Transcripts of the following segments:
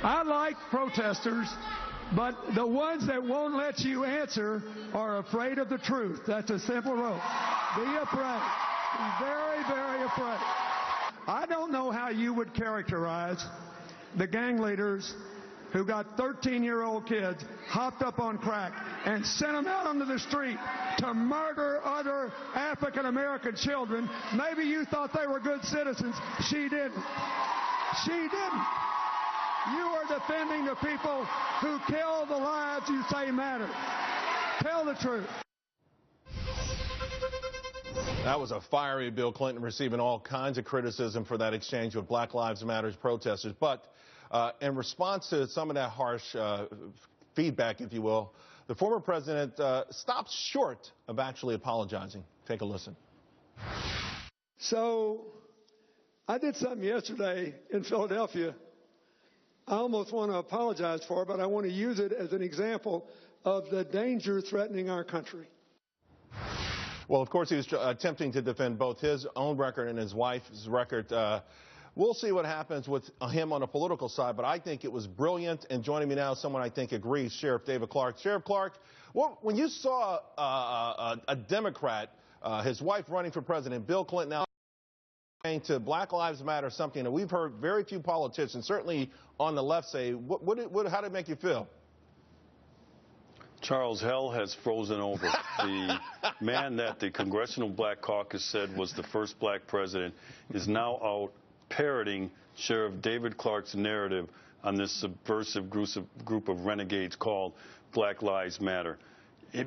I like protesters, but the ones that won't let you answer are afraid of the truth. That's a simple rule. Be afraid. Be very, very afraid. I don't know how you would characterize the gang leaders who got 13-year-old kids hopped up on crack and sent them out onto the street to murder other African-American children. Maybe you thought they were good citizens. She didn't. She didn't. You are defending the people who kill the lives you say matter. Tell the truth. That was a fiery Bill Clinton, receiving all kinds of criticism for that exchange with Black Lives Matter protesters. But in response to some of that harsh feedback, if you will, the former president stopped short of actually apologizing. Take a listen. So I did something yesterday in Philadelphia I almost want to apologize for, but I want to use it as an example of the danger threatening our country. Well, of course, he was attempting to defend both his own record and his wife's record. We'll see what happens with him on the political side, but I think it was brilliant. And joining me now is someone I think agrees, Sheriff David Clarke. Sheriff Clarke, when you saw a Democrat, his wife running for president, Bill Clinton, now saying to Black Lives Matter, something that we've heard very few politicians, certainly on the left, say, how did it make you feel? Charles, hell has frozen over. The man that the Congressional Black Caucus said was the first black president is now out parroting Sheriff David Clarke's narrative on this subversive group of renegades called Black Lives Matter.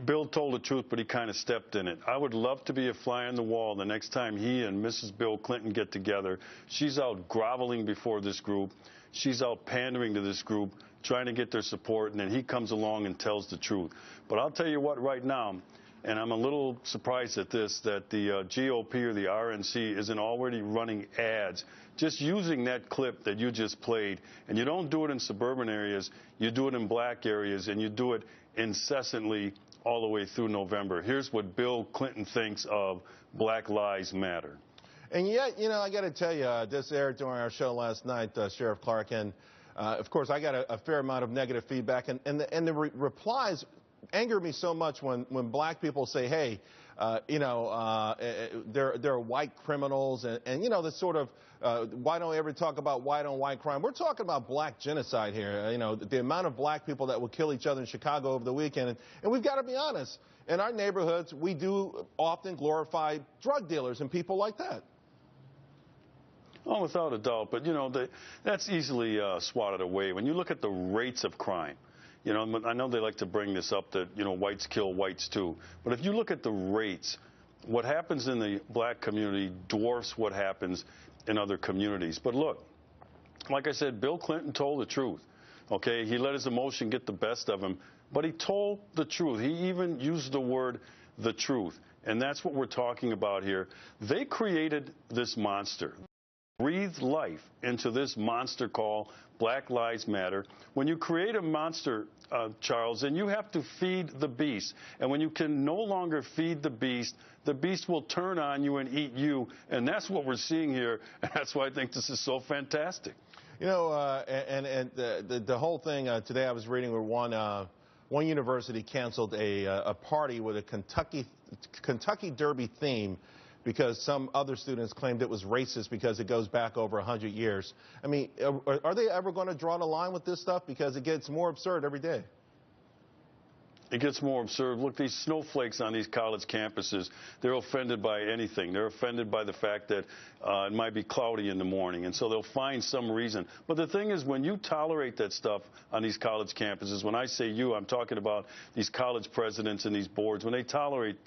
Bill told the truth, but he kind of stepped in it. I would love to be a fly on the wall the next time he and Mrs. Bill Clinton get together. She's out groveling before this group. She's out pandering to this group, trying to get their support, and then he comes along and tells the truth. But I'll tell you what, right now, and I'm a little surprised at this, that the GOP or the RNC isn't already running ads, just using that clip that you just played. And you don't do it in suburban areas, you do it in black areas, and you do it incessantly all the way through November. Here's what Bill Clinton thinks of Black Lives Matter. And yet, you know, I got to tell you, this aired during our show last night, Sheriff Clarke, and of course, I got a fair amount of negative feedback, and the replies anger me so much when black people say, hey, they're white criminals, and you know, this sort of, why don't we ever talk about white on white crime? We're talking about black genocide here. You know, the amount of black people that will kill each other in Chicago over the weekend. And we've got to be honest, in our neighborhoods, we do often glorify drug dealers and people like that. Oh, without a doubt. But, you know, that's easily swatted away. When you look at the rates of crime, you know, I know they like to bring this up that, you know, whites kill whites too. But if you look at the rates, what happens in the black community dwarfs what happens in other communities. But look, like I said, Bill Clinton told the truth. Okay, he let his emotion get the best of him, but he told the truth. He even used the word the truth. And that's what we're talking about here. They created this monster. Breathe life into this monster called Black Lives Matter. When you create a monster, Charles, then you have to feed the beast. And when you can no longer feed the beast will turn on you and eat you. And that's what we're seeing here. And that's why I think this is so fantastic. You know, and the whole thing today, I was reading where one university canceled a party with a Kentucky Derby theme because some other students claimed it was racist because it goes back over 100 years. I mean, are they ever going to draw the line with this stuff? Because it gets more absurd every day. It gets more absurd. Look, these snowflakes on these college campuses, they're offended by anything. They're offended by the fact that it might be cloudy in the morning, and so they'll find some reason. But the thing is, when you tolerate that stuff on these college campuses, when I say you, I'm talking about these college presidents and these boards, when they tolerate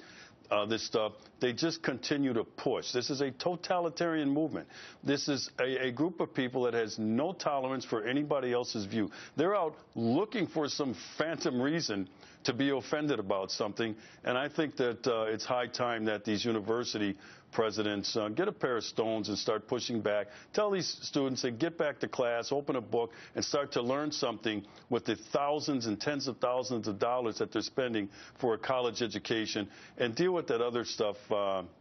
this stuff, they just continue to push. This is a totalitarian movement. This is a group of people that has no tolerance for anybody else's view. They're out looking for some phantom reason to be offended about something, and I think that it's high time that these university presidents get a pair of stones and start pushing back. Tell these students to get back to class, open a book, and start to learn something with the thousands and tens of thousands of dollars that they're spending for a college education, and deal with that other stuff,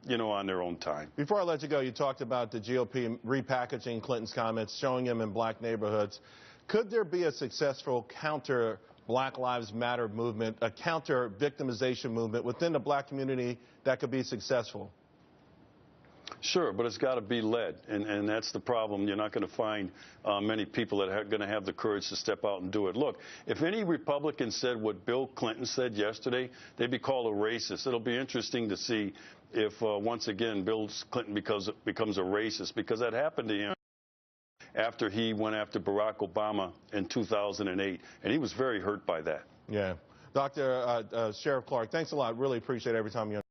you know, on their own time. Before I let you go, you talked about the GOP repackaging Clinton's comments, showing him in black neighborhoods. Could there be a successful counter Black Lives Matter movement, a counter victimization movement within the black community that could be successful? Sure, but it's got to be led, and that's the problem. You're not going to find many people that are going to have the courage to step out and do it. Look, if any Republican said what Bill Clinton said yesterday, they'd be called a racist. It'll be interesting to see if, once again, Bill Clinton becomes a racist, because that happened to him after he went after Barack Obama in 2008, and he was very hurt by that. Yeah. Dr. Sheriff Clarke, thanks a lot. Really appreciate every time you're